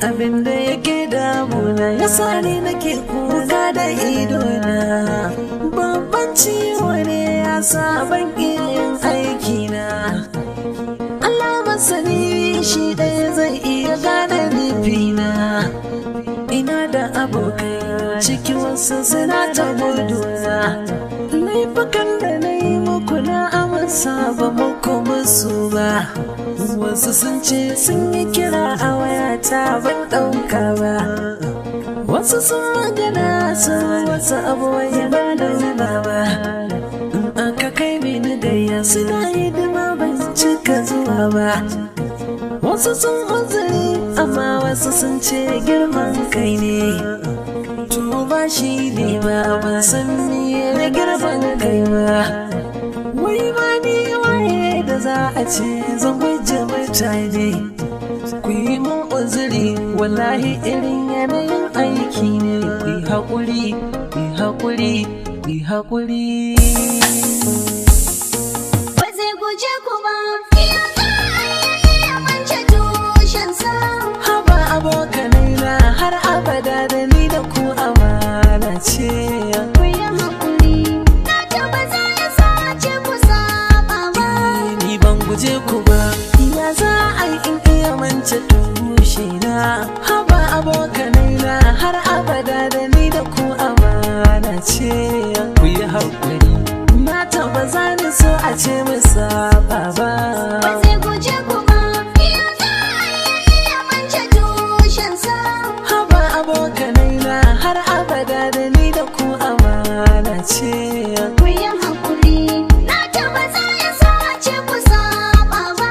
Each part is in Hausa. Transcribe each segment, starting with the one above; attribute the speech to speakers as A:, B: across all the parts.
A: abinda yake damuna ya sani nake kuka da idona. Babban ciwo ne ya sa ban yin aikina. Allah masani shi ɗaya zai iya gane nufina. Ina da abokai ciki wasu suna ta guduna. Laifukan da na yi muku na amsa ba muku musu ba. Wasu sun ce sun yi kira a wayata ban ɗauka ba. Wasu sun magana sun wasu abubuwa ba da nuna ba. In aka kai mini gayya suna hidima ban cika zuwa ba. Wasu sun uzuri amma wasu sun ce girman kai ne. To ba shi ne ba ban san me na girman kai ba. Wai ma ni waye da za a ce zan guje mutane. Ku yi mun uzuri wallahi irin yanayin aiki ne. Ku yi haƙuri, ku yi haƙuri, ku yi haƙuri.
B: Ba zai guje ku ba, iya za a yi mance tushensa.
A: Haba abokanai na har abada da ni da ku amana ce.
B: Ku yi haƙuri, na taɓa za ya sace ku saba ba.
A: Ni ban guje ku ba, ya za a yi in iya mance tushe na. Haba abokanai na har abada da ni da ku amana ce. Ku yi haƙuri, na taɓa za ni so a ce mu saba ba.
B: Ba zai guje ku ba, iya za a yi mance tushensa.
A: Haba abokanai na har abada da ni da ku amana ce.
B: Ku yi haƙuri, na taɓa za ya sace ku saba ba.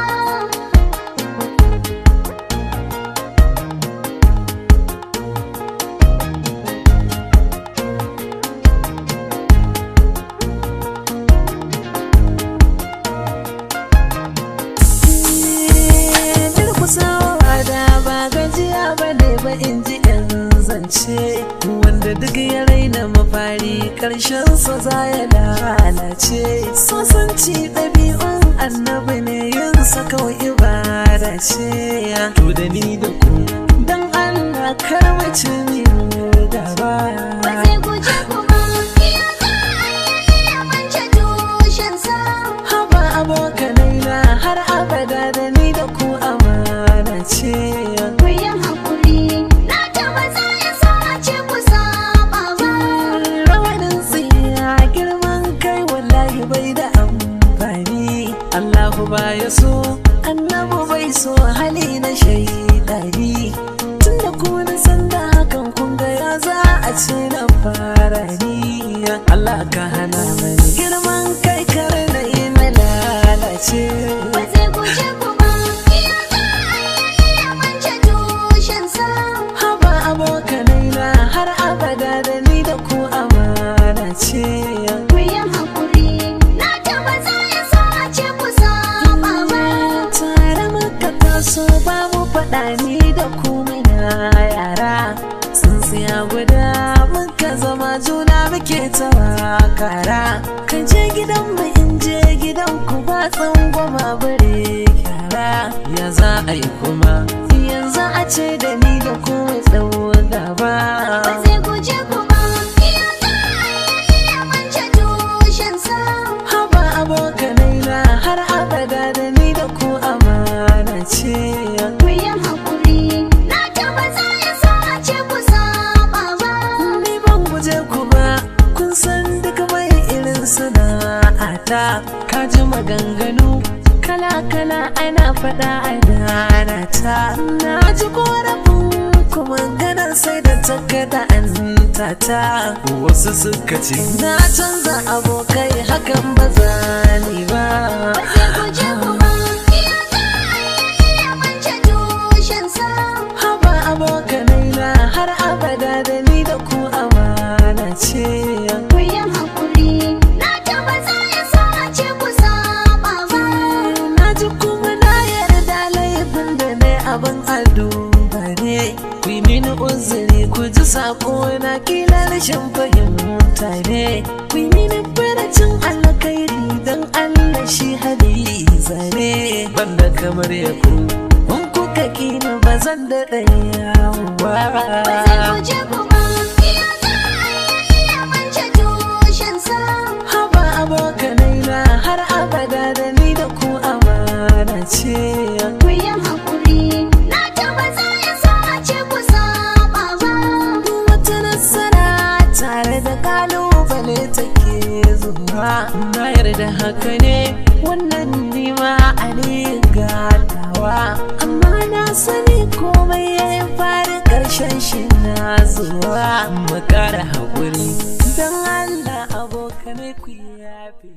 A: Durkusawa da ba gajiya ba ne ba in ji yan zance. Wanda duk ya raina mafari ƙarshensa za ya lalace. Sosanci ɗabi'un annabi ne yin sa kawai ibada ce. To da ni da ku dan Allah kar mace min gaba.
B: Ba zai guje ku ba, iya za a yi mance tushensa.
A: Haba abokanai na har abada da ni da ku amana ce.
B: Ku yi haƙuri, na taɓa za ya sace ku saba ba.
A: Rawanin tsiya girman kai wallahi bai da amfani. Allahu ba ya so, annabu bai so hali na shaidani. Tunda ku na san da hakan kun ga ya za a ce na fara ni. Allah ka hana mani girman kai kar na yi na lalace.
B: Ba zai guje ku ba, iya za a yi mance tushensa.
A: Haba abokanai na har abada da ni da ku amana ce.
B: Ku yi haƙuri, na taɓa za ya sace ku saba ba.
A: Tare muka taso ba mu faɗa ni da ku muna yara. Tsintsiya guda muka zama juna muke tawakara. Ka je gidan mu in je gidan ku ba tsangwama bare kyara. Ya za a yi kuma yanzu a ce da ni da ku mai tsawo gaba.
B: Ba zai guje ku ba, iya za a yi mance tushensa.
A: Haba abokanai na har abada da ni da ku amana ce.
B: Ku yi haƙuri, na taɓa za ya sace ku saba ba.
A: Ni ban guje ku ba, kun san duk mai irin sana'ata. Ka ji maganganu kala-kala ana faɗa a nanata. Na ji korafin kuma ganar sai da takada an tata. Wasu suka ce na canza abokai hakan ba za ni ba.
B: Ba zai guje ku ba, iya za a yi mance tushensa.
A: Haba abokanai na har abada da ni da ku amana ce.
B: Ku yi haƙuri, na taɓa za ya sace ku saba ba.
A: Na ji kuma na yarda laifin da ne abin ado bare. Ku yi mini uzuri ku ji sako na kila rashin fahimta ne. Ku yi mini faracin alkhairi don Allah shi hali zare. Banda kamar ya ku in kuka kina ba zan daɗa yawo ba.
B: Ba zai guje ku ba, ya za a iya mance tushensa.
A: Haba abokanai na har abada da ni da ku amana ce.
B: Ku yi haƙuri, na tabbata ya so a ce ku saba ba.
A: Wata nasara tare da kalubale take zuwa. Na yarda haka ne wannan nima a ne gadawa, amma na sani komai ya yi fari ƙarshen shi na zuwa. Mu ƙara haƙuri don Allah abokanai ku yafe.